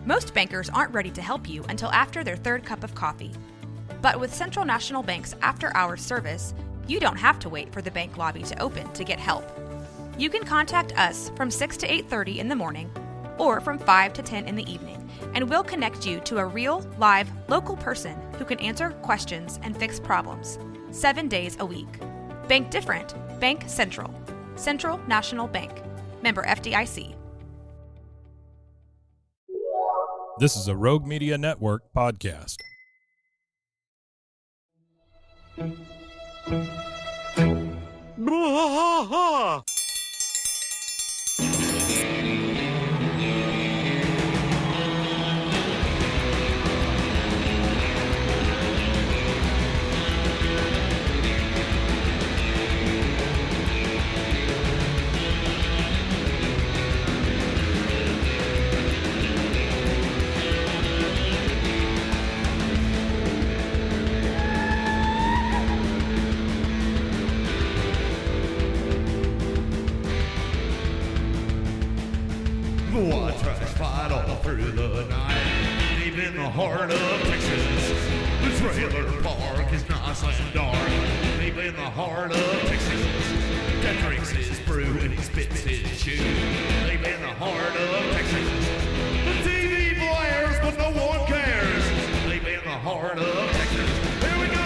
Most bankers aren't ready to help you until after their third cup of coffee. But with Central National Bank's after-hours service, you don't have to wait for the bank lobby to open to get help. You can contact us from 6 to 8:30 in the morning or from 5 to 10 in the evening, and we'll connect you to a real, live, local person who can answer questions and fix problems 7 days a week. Bank different. Bank Central. Central National Bank. Member FDIC. This is a Rogue Media Network podcast. Waters fight all through the night, deep in the heart of Texas. The trailer park is nice and dark, deep in the heart of Texas. That drinks his brew and he spits his chew, deep in the heart of Texas. The TV blares, but no one cares, deep in the heart of Texas. Here we go!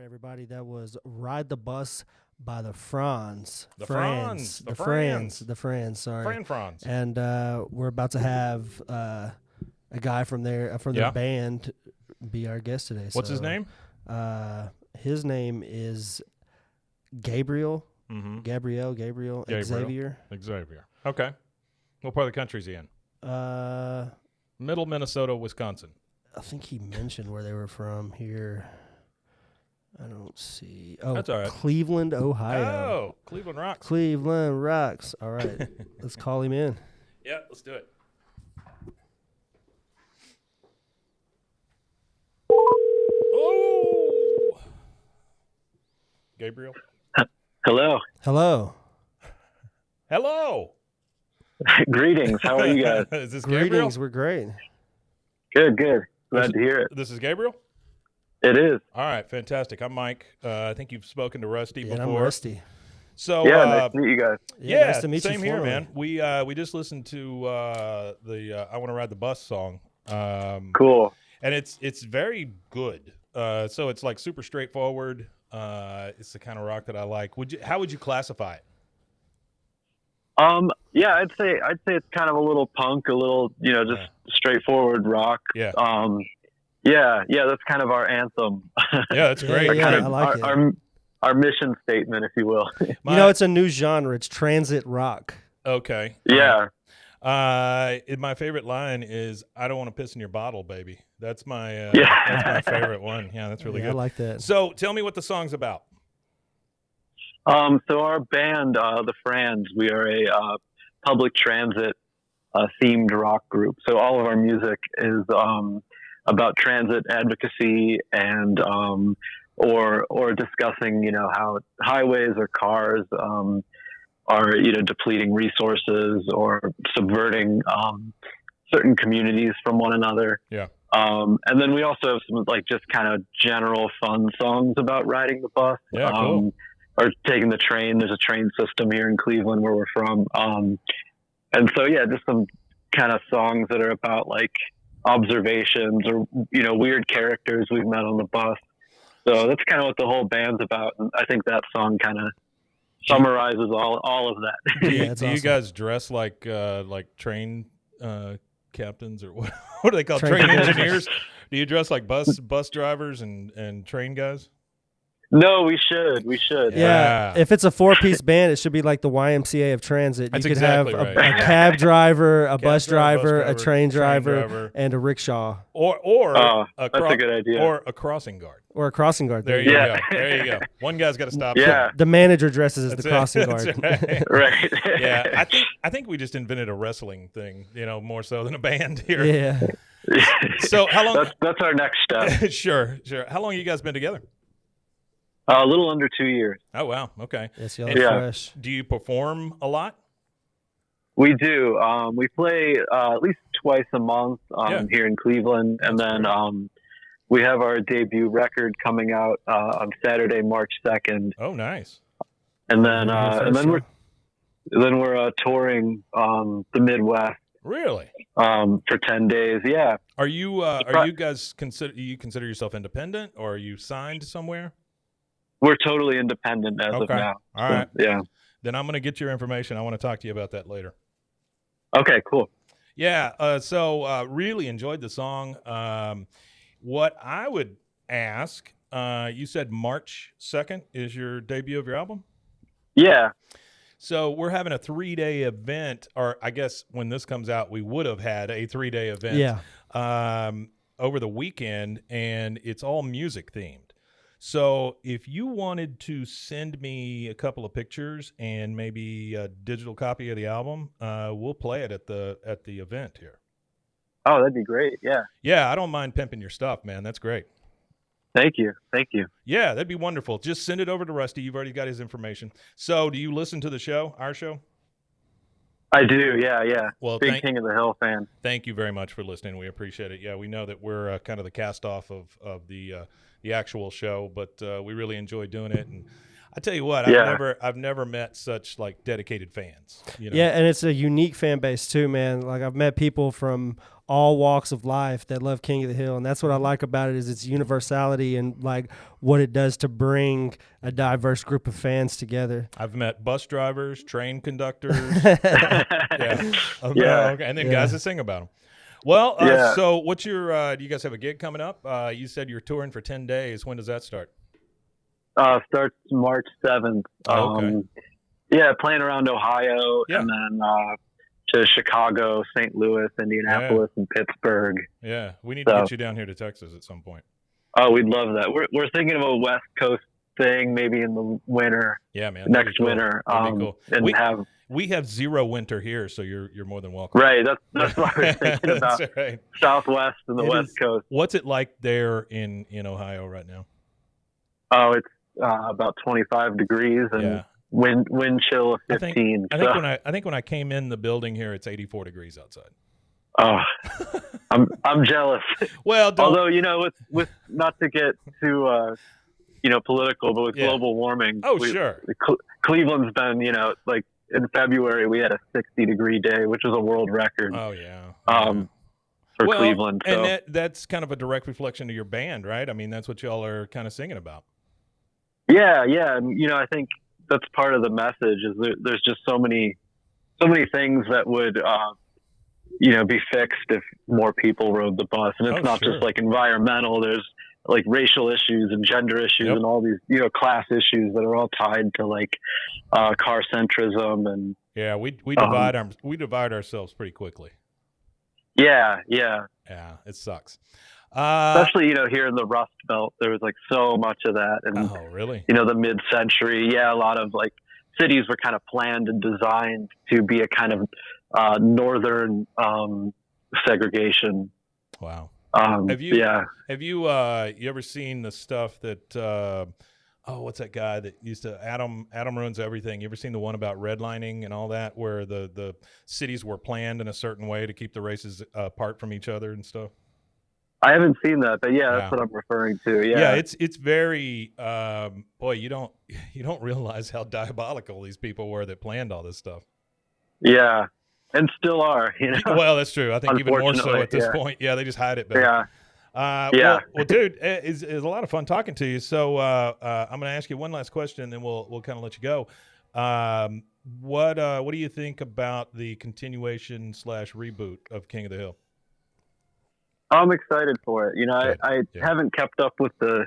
Everybody, that was Ride the Bus by the Frans. The Frans. Sorry. Frans. And we're about to have a guy from their band be our guest today. What's his name? His name is Gabriel. Mm-hmm. Gabriel. Xavier. Okay. What part of the country is he in? Middle Minnesota, Wisconsin. I think he mentioned where they were from here. I don't see. Oh, that's all right. Cleveland, Ohio. Oh, Cleveland rocks. Cleveland rocks. All right. Let's call him in. Yeah, let's do it. Oh! Gabriel? Hello. Hello. Hello. Greetings. How are you guys? Is this Gabriel? Greetings. We're great. Good. Glad to hear it. This is Gabriel? It is. All right, fantastic. I'm Mike. I think you've spoken to Rusty before. I'm Rusty. So nice to meet you guys. Yeah, nice to meet same you here, formally. man. We just listened to the "I Want to Ride the Bus" song. Cool. And it's very good. So it's like super straightforward. It's the kind of rock that I like. How would you classify it? Yeah, I'd say it's kind of a little punk, a little, just straightforward rock. Yeah. Yeah, that's kind of our anthem. Yeah, that's great. Yeah, kind of I like it. Our mission statement, if you will. It's a new genre. It's transit rock. Okay. Yeah. My favorite line is, "I don't want to piss in your bottle, baby." That's my that's my favorite one. Yeah, that's really good. I like that. So tell me what the song's about. So our band, the Frans, we are a public transit themed rock group. So all of our music is about transit advocacy and or discussing, how highways or cars are depleting resources or subverting certain communities from one another. Yeah. And then we also have some just kind of general fun songs about riding the bus. Yeah, cool. Or taking the train. There's a train system here in Cleveland where we're from. And so, just some kind of songs that are about observations or, weird characters we've met on the bus. So that's kind of what the whole band's about. And I think that song kind of summarizes all of that. Do awesome. you guys dress like train captains, or what are they called? Train engineers? Do you dress like bus drivers and train guys? No, we should. Yeah. If it's a 4-piece band, it should be like the YMCA of transit. That's you could exactly have right. a cab driver, a bus driver, a train driver, driver, and a rickshaw. Or that's a good idea. Or a crossing guard. Or a crossing guard. There you go. There you go. One guy's got to stop. Yeah. The manager dresses as the crossing guard. Right. Right. Yeah. I think we just invented a wrestling thing, more so than a band here. Yeah. So how long? That's our next step. Sure. How long have you guys been together? A little under 2 years. Oh, wow. Okay. Yes, y'all are fresh. Do you perform a lot? We do. We play at least twice a month here in Cleveland. And then we have our debut record coming out on Saturday, March 2nd. Oh, nice. And then we're touring the Midwest. Really? For 10 days. Yeah. Are you guys consider yourself independent, or are you signed somewhere? We're totally independent as of now. All right. Yeah. Then I'm going to get your information. I want to talk to you about that later. Okay, cool. Yeah. So really enjoyed the song. What I would ask, you said March 2nd is your debut of your album? Yeah. So we're having a 3-day event, or I guess when this comes out, we would have had a 3-day event. Yeah. Over the weekend, and it's all music themed. So if you wanted to send me a couple of pictures and maybe a digital copy of the album, we'll play it at the event here. Oh, that'd be great. Yeah. Yeah, I don't mind pimping your stuff, man. That's great. Thank you. Yeah, that'd be wonderful. Just send it over to Rusty. You've already got his information. So do you listen to the show, our show? I do. Yeah. Well, big King of the Hill fan. Thank you very much for listening. We appreciate it. Yeah, we know that we're kind of the cast off of the actual show, but we really enjoy doing it. And I tell you what, I've never met such dedicated fans. Yeah, and it's a unique fan base too, man. I've met people from all walks of life that love King of the Hill, and that's what I like about it, is its universality and what it does to bring a diverse group of fans together. I've met bus drivers, train conductors, and then guys that sing about them. Well, so what's your? Do you guys have a gig coming up? You said you're touring for 10 days. When does that start? Starts March 7th. Okay. Playing around Ohio, and then to Chicago, St. Louis, Indianapolis, and Pittsburgh. Yeah, we need to get you down here to Texas at some point. Oh, we'd love that. We're thinking of a West Coast thing, maybe in the winter. Yeah, man. Next winter. That'd be cool. And we have zero winter here, so you're more than welcome. Right. That's what I was thinking about. Right. Southwest and the West Coast. What's it like there in Ohio right now? Oh, it's about 25 degrees and wind chill of 15. I think when I came in the building here, it's 84 degrees outside. Oh, I'm jealous. Well, don't. Although, with not to get too political, but with Yeah. global warming, Oh, sure. Cleveland's been, like in February we had a 60-degree day, which was a world record. Oh yeah. For Well, Cleveland. So. And that's kind of a direct reflection of your band, right? I mean, that's what y'all are kind of singing about. Yeah. And, I think that's part of the message is there's just so many things that would, be fixed if more people rode the bus. And it's not sure. just like environmental. There's like racial issues and gender issues and all these, class issues that are all tied to like car centrism and. Yeah, we divide ourselves pretty quickly. Yeah. Yeah, it sucks. Especially, here in the Rust Belt, there was like so much of that. And, oh, really? The mid-century, a lot of like cities were kind of planned and designed to be a kind of northern segregation. Wow. Have you you ever seen the stuff that what's that guy that used to Adam Ruins Everything? You ever seen the one about redlining and all that, where the cities were planned in a certain way to keep the races apart from each other and stuff? I haven't seen that, but that's what I'm referring to. Yeah, it's very boy, you don't realize how diabolical these people were that planned all this stuff. Yeah. And still are, Well, that's true. I think even more so at this point. Yeah, they just hide it better. Yeah. Well, dude, it's a lot of fun talking to you. So I'm going to ask you one last question, and then we'll kind of let you go. What do you think about the continuation / reboot of King of the Hill? I'm excited for it. I haven't kept up with the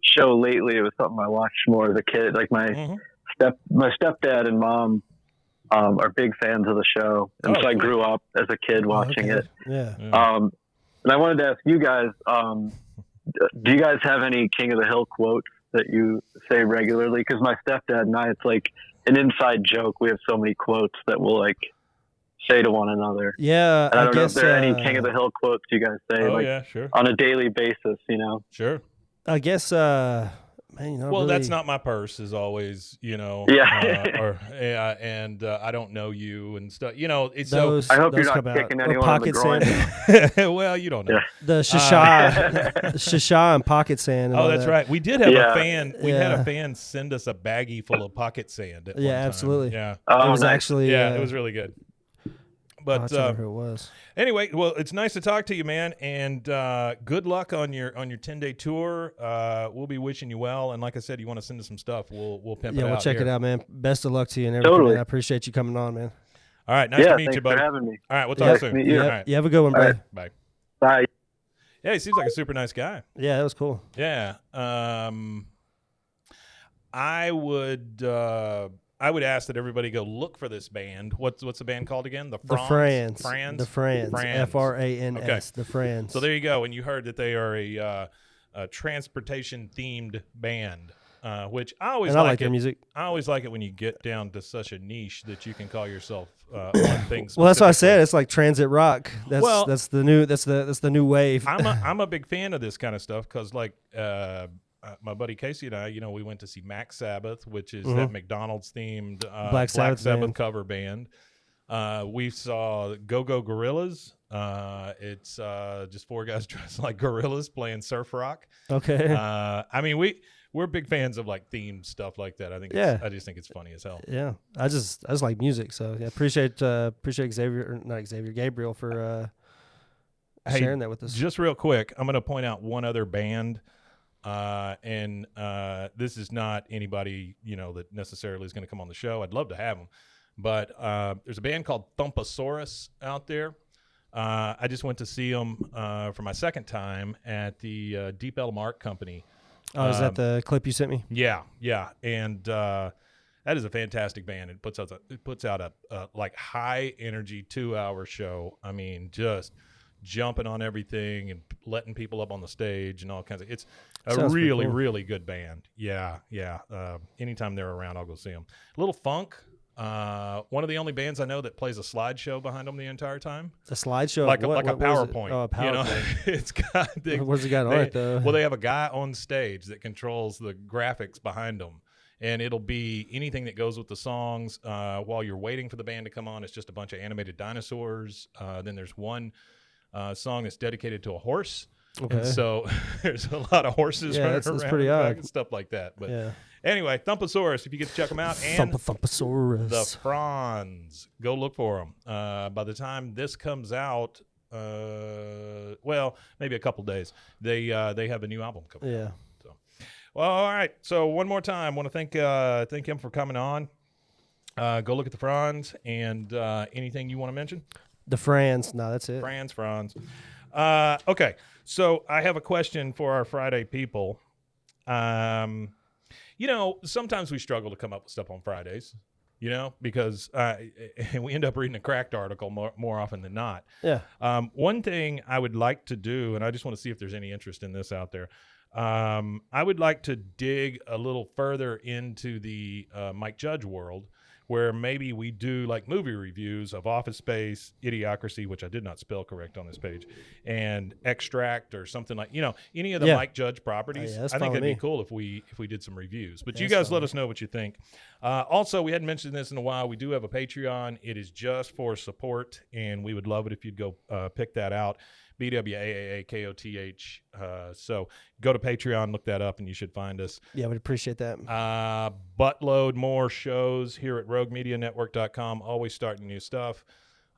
show lately. It was something I watched more as a kid. Like my stepdad and mom are big fans of the show, and so I grew up as a kid watching it. Yeah. And I wanted to ask you guys, do you guys have any King of the Hill quotes that you say regularly? Because my stepdad and I, it's like an inside joke. We have so many quotes that we'll like say to one another. Yeah. And I don't know if there are any King of the Hill quotes you guys say sure. on a daily basis, Sure. I guess, man, well, really... that's not my purse is always, and I don't know you and stuff, Those, I hope you're not kicking anyone in the groin. Well, you don't know. Yeah. The Shisha and pocket sand. And that's that. right. We did have a fan. We had a fan send us a baggie full of pocket sand at one time. Absolutely. Yeah. It was actually. it was really good. But I don't remember who it was. Anyway, well, it's nice to talk to you, man, and good luck on your 10-day tour. We'll be wishing you well, and like I said, you want to send us some stuff, we'll pimp it out. Yeah, we'll check it out, man. Best of luck to you and everything. Totally. Man. I appreciate you coming on, man. All right, nice to meet you, buddy. Thanks for having me. All right, we'll talk soon. Meet you. All right. You have a good one, buddy. Bye. Bye. Yeah, he seems like a super nice guy. Yeah, that was cool. Yeah. I would ask that everybody go look for this band. What's the band called again? The Frans. The Frans. Frans. Okay. The Frans. So there you go. And you heard that they are a transportation themed band, which I always like their music. I always like it when you get down to such a niche that you can call yourself one thing. Well, that's what I said. It's like transit rock. That's the new wave. I'm a big fan of this kind of stuff because like. My buddy Casey and I, we went to see Mac Sabbath, which is that McDonald's themed Black Sabbath cover band. We saw Go-Go Gorillas. It's just four guys dressed like gorillas playing surf rock. Okay. I mean, we're big fans of like themed stuff like that. I think I just think it's funny as hell. Yeah. I just like music, so appreciate Gabriel for sharing that with us. Just real quick, I'm going to point out one other band. And this is not anybody, that necessarily is going to come on the show. I'd love to have them. But there's a band called Thumpasaurus out there. I just went to see them for my second time at the Deep Elm Art Company. Oh, is that the clip you sent me? Yeah. And that is a fantastic band. It puts out a like high energy 2-hour show. I mean, just jumping on everything and letting people up on the stage and all kinds of. It's a really, cool. Really good band. Yeah. Anytime they're around, I'll go see them. Little Funk, one of the only bands I know that plays a slideshow behind them the entire time. A slideshow, like a PowerPoint. Oh, a PowerPoint. It's got. What's it got on it though? Well, they have a guy on stage that controls the graphics behind them. and it'll be anything that goes with the songs. While you're waiting for the band to come on, it's just a bunch of animated dinosaurs. Then there's one song that's dedicated to a horse. Okay. And so there's a lot of horses running that's around pretty in the back odd. and stuff like that. But Yeah. anyway, Thumpasaurus, if you get to check them out, and Thumpasaurus. the Frans, go look for them. By the time this comes out, well, maybe a couple days, they have a new album coming out. Yeah. So, well, all right. So one more time, want to thank him for coming on. Go look at the Frans, and anything you want to mention? The Frans. No, that's it. Frans. Okay, so I have a question for our Friday people. Sometimes we struggle to come up with stuff on Fridays, because we end up reading a Cracked article more often than not. Yeah. One thing I would like to do, and I just want to see if there's any interest in this out there, I would like to dig a little further into the Mike Judge world, where maybe we do like movie reviews of Office Space, Idiocracy, which I did not spell correct on this page, and Extract or something like, any of the Mike Judge properties. that's I think fine that'd with be me. cool if we did some reviews. But Yeah, you that's guys fine let with us know what you think. Also, we hadn't mentioned this in a while. We do have a Patreon. It is just for support, and we would love it if you'd go pick that out. BWAAAKOTH. So go to Patreon, look that up, and you should find us. Yeah, we'd appreciate that. Buttload more shows here at roguemedianetwork.com. Always starting new stuff.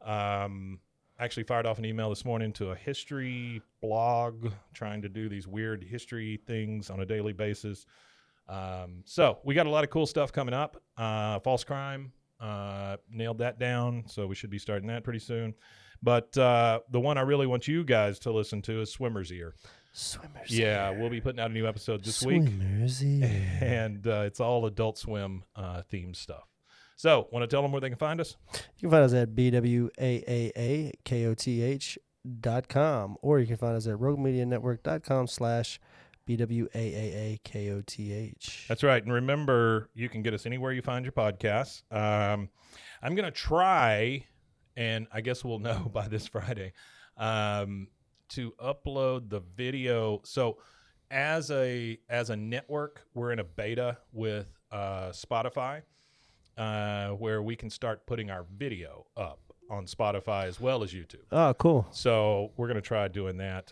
Actually fired off an email this morning to a history blog trying to do these weird history things on a daily basis. So we got a lot of cool stuff coming up. False crime, nailed that down. So we should be starting that pretty soon. But the one I really want you guys to listen to is Swimmer's Ear. Swimmer's Yeah, Ear. we'll be putting out a new episode this week. Swimmer's Ear. And it's all Adult Swim themed stuff. So, want to tell them where they can find us? You can find us at BWAAAKOTH.com, or you can find us at roguemedianetwork.com/BWAAAKOTH. That's right. And remember, you can get us anywhere you find your podcasts. I'm going to try, and I guess we'll know by this Friday, to upload the video. So as a network, we're in a beta with Spotify, where we can start putting our video up on Spotify as well as YouTube. Oh, cool. So we're going to try doing that,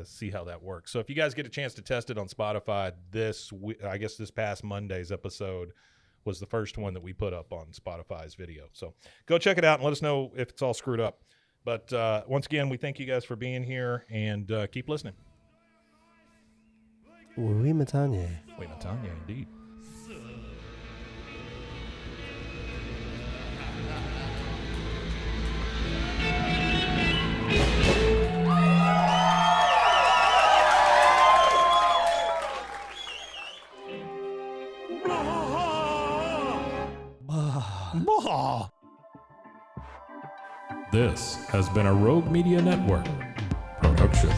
see how that works. So if you guys get a chance to test it on Spotify, I guess this past Monday's episode was the first one that we put up on Spotify's video. So go check it out and let us know if it's all screwed up. But once again, we thank you guys for being here, and keep listening. Oui, Matanye. Wait, Tanya, indeed. This has been a Rogue Media Network production.